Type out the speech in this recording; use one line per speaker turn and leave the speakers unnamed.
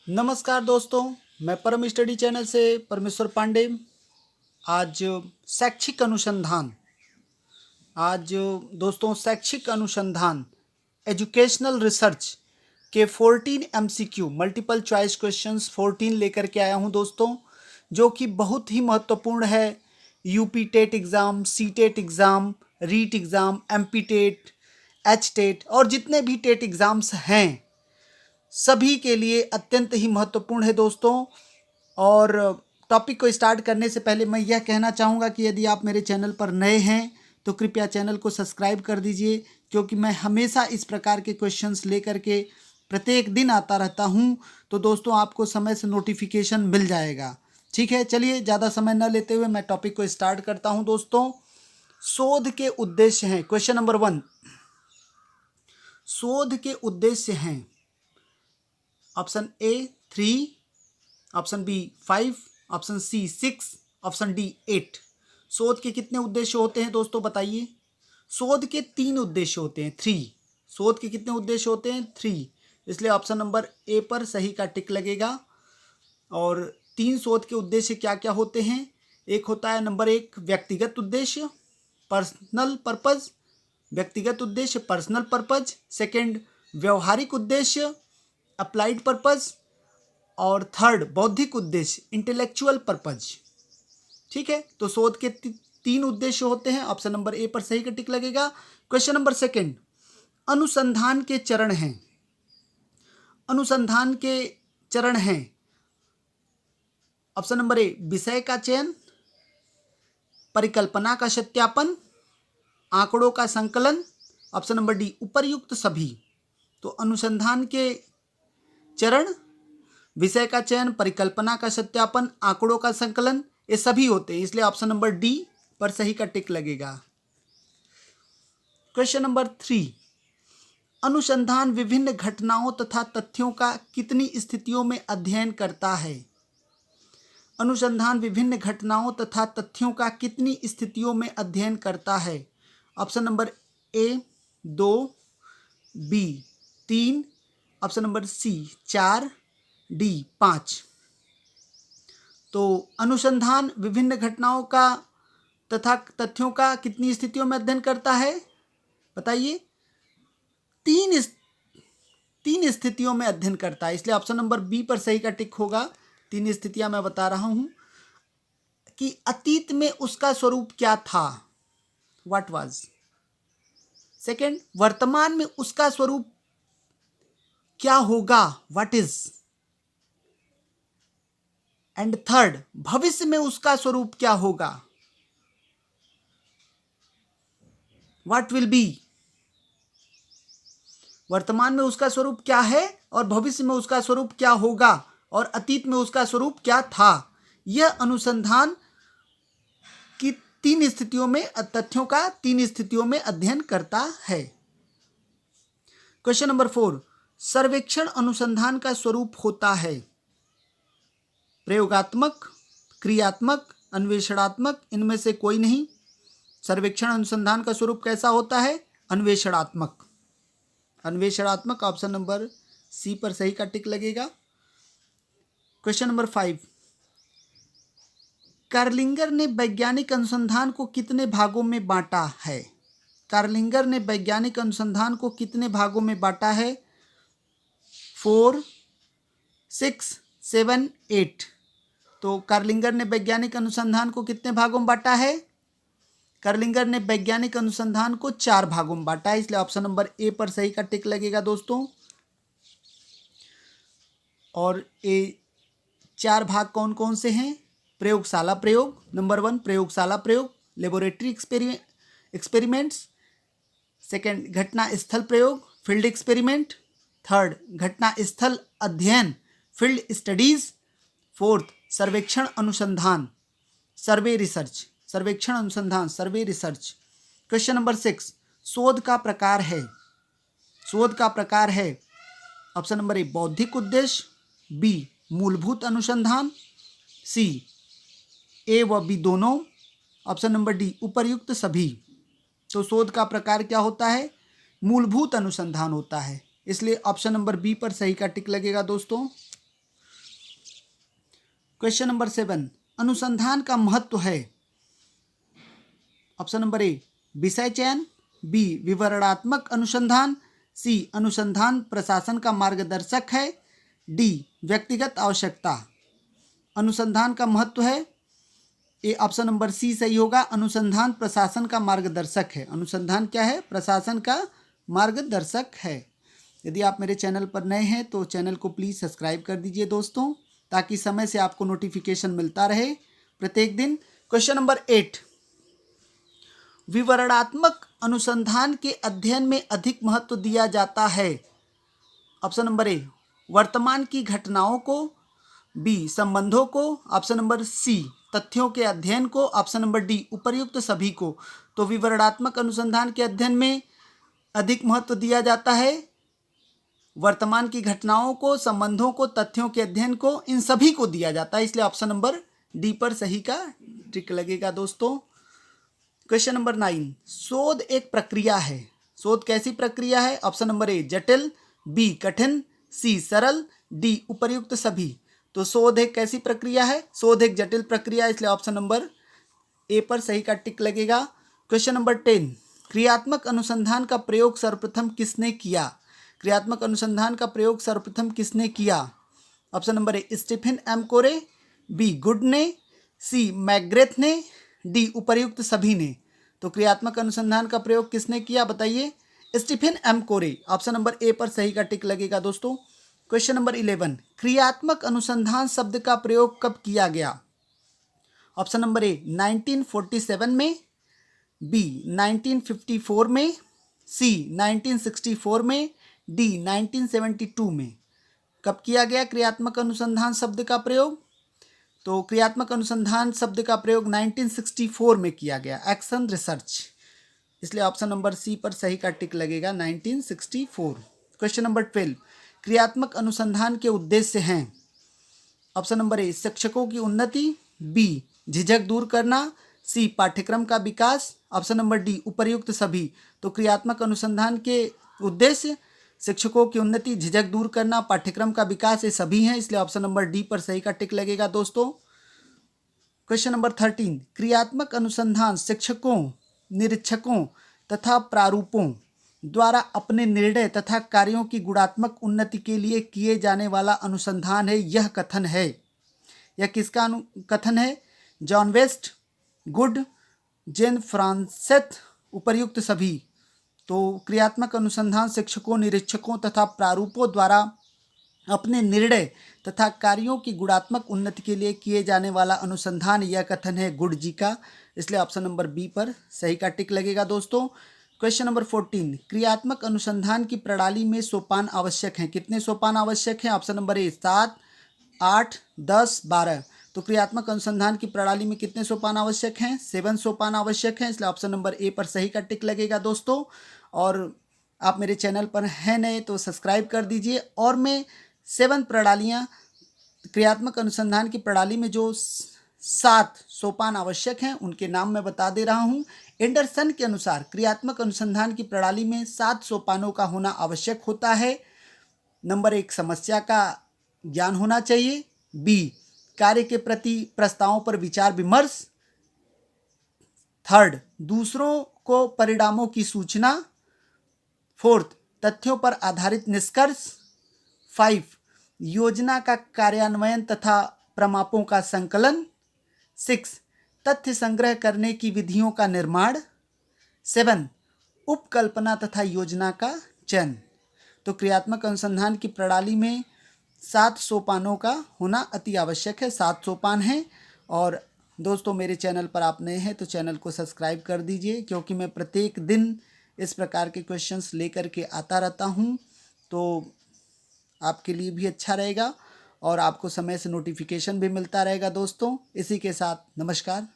नमस्कार दोस्तों, मैं परम स्टडी चैनल से परमेश्वर पांडे। आज शैक्षिक अनुसंधान आज दोस्तों शैक्षिक अनुसंधान एजुकेशनल रिसर्च के 14 एमसीक्यू मल्टीपल चॉइस क्वेश्चंस 14 लेकर के आया हूं दोस्तों, जो कि बहुत ही महत्वपूर्ण है। UP TET exam, C TET exam, REET exam, MP TET, H TET और जितने भी टेट एग्ज़ाम्स हैं सभी के लिए अत्यंत ही महत्वपूर्ण है दोस्तों। और टॉपिक को स्टार्ट करने से पहले मैं यह कहना चाहूँगा कि यदि आप मेरे चैनल पर नए हैं तो कृपया चैनल को सब्सक्राइब कर दीजिए, क्योंकि मैं हमेशा इस प्रकार के क्वेश्चंस लेकर के प्रत्येक दिन आता रहता हूँ। तो दोस्तों आपको समय से नोटिफिकेशन मिल जाएगा। ठीक है, चलिए ज़्यादा समय न लेते हुए मैं टॉपिक को स्टार्ट करता हूँ दोस्तों। शोध के उद्देश्य हैं, क्वेश्चन नंबर 1। शोध के उद्देश्य हैं option A 3, option B 5, option C 6, option D 8। शोध के कितने उद्देश्य होते हैं दोस्तों बताइए? शोध के 3 उद्देश्य होते हैं, 3। शोध के कितने उद्देश्य होते हैं? 3। इसलिए ऑप्शन नंबर ए पर सही का टिक लगेगा। और 3 शोध के उद्देश्य क्या क्या होते हैं? एक होता है नंबर 1 व्यक्तिगत उद्देश्य, पर्सनल पर्पज, व्यक्तिगत उद्देश्य पर्सनल पर्पज। सेकंड व्यवहारिक उद्देश्य अप्लाइड पर्पज। और थर्ड बौद्धिक उद्देश्य इंटेलेक्चुअल पर्पज। ठीक है, तो शोध के 3 उद्देश्य होते हैं। ऑप्शन नंबर ए पर सही का टिक लगेगा। क्वेश्चन नंबर 2, अनुसंधान के चरण हैं। अनुसंधान के चरण हैं ऑप्शन नंबर ए विषय का चयन, परिकल्पना का सत्यापन, आंकड़ों का संकलन, ऑप्शन नंबर डी उपर्युक्त सभी। तो अनुसंधान के चरण विषय का चयन, परिकल्पना का सत्यापन, आंकड़ों का संकलन, ये सभी होते हैं, इसलिए ऑप्शन नंबर डी पर सही का टिक लगेगा। क्वेश्चन नंबर 3, अनुसंधान विभिन्न घटनाओं तथा तथ्यों का कितनी स्थितियों में अध्ययन करता है? अनुसंधान विभिन्न घटनाओं तथा तथ्यों का कितनी स्थितियों में अध्ययन करता है? Option number A 2, B 3, option number C 4, D 5। तो अनुसंधान विभिन्न घटनाओं का तथा तथ्यों का कितनी स्थितियों में अध्ययन करता है बताइए? 3 स्थितियों में अध्ययन करता है, इसलिए ऑप्शन नंबर बी पर सही का टिक होगा। 3 स्थितियां मैं बता रहा हूं कि अतीत में उसका स्वरूप क्या था, व्हाट वाज। सेकंड वर्तमान में उसका स्वरूप क्या होगा, व्हाट इज। एंड थर्ड भविष्य में उसका स्वरूप क्या होगा, व्हाट विल बी। वर्तमान में उसका स्वरूप क्या है और भविष्य में उसका स्वरूप क्या होगा और अतीत में उसका स्वरूप क्या था। यह अनुसंधान की 3 स्थितियों में तथ्यों का 3 स्थितियों में अध्ययन करता है। क्वेश्चन नंबर 4, सर्वेक्षण अनुसंधान का स्वरूप होता है प्रयोगात्मक, क्रियात्मक, अन्वेषणात्मक, इनमें से कोई नहीं। सर्वेक्षण अनुसंधान का स्वरूप कैसा होता है? अन्वेषणात्मक। अन्वेषणात्मक, ऑप्शन नंबर सी पर सही का टिक लगेगा। क्वेश्चन नंबर 5, कार्लिंगर ने वैज्ञानिक अनुसंधान को कितने भागों में बांटा है? कार्लिंगर ने वैज्ञानिक अनुसंधान को कितने भागों में बांटा है? 4, 6, 7, 8। तो कार्लिंगर ने वैज्ञानिक अनुसंधान को कितने भागों में बांटा है? कार्लिंगर ने वैज्ञानिक अनुसंधान को 4 भागों में बांटा है, इसलिए ऑप्शन नंबर ए पर सही का टिक लगेगा दोस्तों। और ये 4 भाग कौन कौन से हैं? प्रयोगशाला प्रयोग, नंबर 1 प्रयोगशाला प्रयोग, लेबोरेटरी एक्सपेरिमेंट्स। सेकंड घटना स्थल प्रयोग, फील्ड एक्सपेरिमेंट। थर्ड घटना स्थल अध्ययन, फील्ड स्टडीज। फोर्थ सर्वेक्षण अनुसंधान, सर्वे रिसर्च, सर्वेक्षण अनुसंधान, सर्वे रिसर्च। क्वेश्चन नंबर 6, शोध का प्रकार है। शोध का प्रकार है ऑप्शन नंबर ए बौद्धिक उद्देश्य, बी मूलभूत अनुसंधान, सी ए व बी दोनों, ऑप्शन नंबर डी उपर्युक्त सभी। तो शोध का प्रकार क्या होता है? मूलभूत अनुसंधान होता है, इसलिए ऑप्शन नंबर बी पर सही का टिक लगेगा दोस्तों। क्वेश्चन नंबर 7, अनुसंधान का महत्व है। ऑप्शन नंबर ए विषय चयन, बी विवरणात्मक अनुसंधान, सी अनुसंधान प्रशासन का मार्गदर्शक है, डी व्यक्तिगत आवश्यकता। अनुसंधान का महत्व है, ये ऑप्शन नंबर सी सही होगा। अनुसंधान प्रशासन का मार्गदर्शक है। अनुसंधान क्या है? प्रशासन का मार्गदर्शक है। यदि आप मेरे चैनल पर नए हैं तो चैनल को प्लीज़ सब्सक्राइब कर दीजिए दोस्तों, ताकि समय से आपको नोटिफिकेशन मिलता रहे प्रत्येक दिन। क्वेश्चन नंबर 8, विवरणात्मक अनुसंधान के अध्ययन में अधिक महत्व दिया जाता है। ऑप्शन नंबर ए वर्तमान की घटनाओं को, बी संबंधों को, ऑप्शन नंबर सी तथ्यों के अध्ययन को, ऑप्शन नंबर डी उपर्युक्त सभी को। तो विवरणात्मक अनुसंधान के अध्ययन में अधिक महत्व दिया जाता है वर्तमान की घटनाओं को, संबंधों को, तथ्यों के अध्ययन को, इन सभी को दिया जाता है, इसलिए ऑप्शन नंबर डी पर सही का टिक लगेगा दोस्तों। क्वेश्चन नंबर 9, शोध एक प्रक्रिया है। शोध कैसी प्रक्रिया है? ऑप्शन नंबर ए जटिल, बी कठिन, सी सरल, डी उपर्युक्त सभी। तो शोध एक कैसी प्रक्रिया है? शोध एक जटिल प्रक्रिया, इसलिए ऑप्शन नंबर ए पर सही का टिक लगेगा। क्वेश्चन नंबर 10, क्रियात्मक अनुसंधान का प्रयोग सर्वप्रथम किसने किया? क्रियात्मक अनुसंधान का प्रयोग सर्वप्रथम किसने किया? Option number A Stephen M Corey, B Good ने, सी मैकग्रेथ ने, डी उपर्युक्त सभी ने। तो क्रियात्मक अनुसंधान का प्रयोग किसने किया बताइए? स्टीफन एम कोरे। ऑप्शन नंबर ए पर सही का टिक लगेगा दोस्तों। क्वेश्चन नंबर 11, क्रियात्मक अनुसंधान शब्द का प्रयोग कब किया गया? ऑप्शन नंबर ए 1947 में, बी 1954 में, सी 1964 में, डी 1972 में। कब किया गया क्रियात्मक अनुसंधान शब्द का प्रयोग? तो क्रियात्मक अनुसंधान शब्द का प्रयोग 1964 में किया गया, एक्शन रिसर्च, इसलिए ऑप्शन नंबर सी पर सही का टिक लगेगा 1964। क्वेश्चन नंबर 12, क्रियात्मक अनुसंधान के उद्देश्य हैं। ऑप्शन नंबर ए शिक्षकों की उन्नति, बी झिझक दूर करना, सी पाठ्यक्रम का विकास, ऑप्शन नंबर डी उपर्युक्त सभी। तो क्रियात्मक अनुसंधान के उद्देश्य शिक्षकों की उन्नति, झिझक दूर करना, पाठ्यक्रम का विकास, ये सभी हैं, इसलिए ऑप्शन नंबर डी पर सही का टिक लगेगा दोस्तों। क्वेश्चन नंबर 13, क्रियात्मक अनुसंधान शिक्षकों, निरीक्षकों तथा प्रारूपों द्वारा अपने निर्णय तथा कार्यों की गुणात्मक उन्नति के लिए किए जाने वाला अनुसंधान है। यह कथन है, यह किसका कथन है? जॉन वेस्ट, गुड, जेन फ्रांसेथ, उपर्युक्त सभी। तो क्रियात्मक अनुसंधान शिक्षकों, निरीक्षकों तथा प्रारूपों द्वारा अपने निर्णय तथा कार्यों की गुणात्मक उन्नति के लिए किए जाने वाला अनुसंधान, यह कथन है गुड जी का, इसलिए ऑप्शन नंबर बी पर सही का टिक लगेगा दोस्तों। क्वेश्चन नंबर 14, क्रियात्मक अनुसंधान की प्रणाली में सोपान आवश्यक हैं। कितने सोपान आवश्यक हैं? ऑप्शन नंबर ए 7, 8, 10, 12। तो क्रियात्मक अनुसंधान की प्रणाली में कितने सोपान आवश्यक हैं? 7 सोपान आवश्यक हैं, इसलिए ऑप्शन नंबर ए पर सही का टिक लगेगा दोस्तों। और आप मेरे चैनल पर हैं नए तो सब्सक्राइब कर दीजिए। और मैं 7 प्रणालियाँ, क्रियात्मक अनुसंधान की प्रणाली में जो 7 सोपान आवश्यक हैं उनके नाम मैं बता दे रहा हूँ। एंडरसन के अनुसार क्रियात्मक अनुसंधान की प्रणाली में 7 सोपानों का होना आवश्यक होता है। नंबर 1 समस्या का ज्ञान होना चाहिए, बी कार्य के प्रति प्रस्तावों पर विचार विमर्श, 3 दूसरों को परिणामों की सूचना, 4 तथ्यों पर आधारित निष्कर्ष, 5 योजना का कार्यान्वयन तथा प्रमापों का संकलन, 6 तथ्य संग्रह करने की विधियों का निर्माण, 7 उपकल्पना तथा योजना का चयन। तो क्रियात्मक अनुसंधान की प्रणाली में 7 सोपानों का होना अति आवश्यक है। 7 सोपान हैं। और दोस्तों मेरे चैनल पर आप नए हैं तो चैनल को सब्सक्राइब कर दीजिए, क्योंकि मैं प्रत्येक दिन इस प्रकार के क्वेश्चंस लेकर के आता रहता हूं, तो आपके लिए भी अच्छा रहेगा और आपको समय से नोटिफिकेशन भी मिलता रहेगा दोस्तों। इसी के साथ नमस्कार।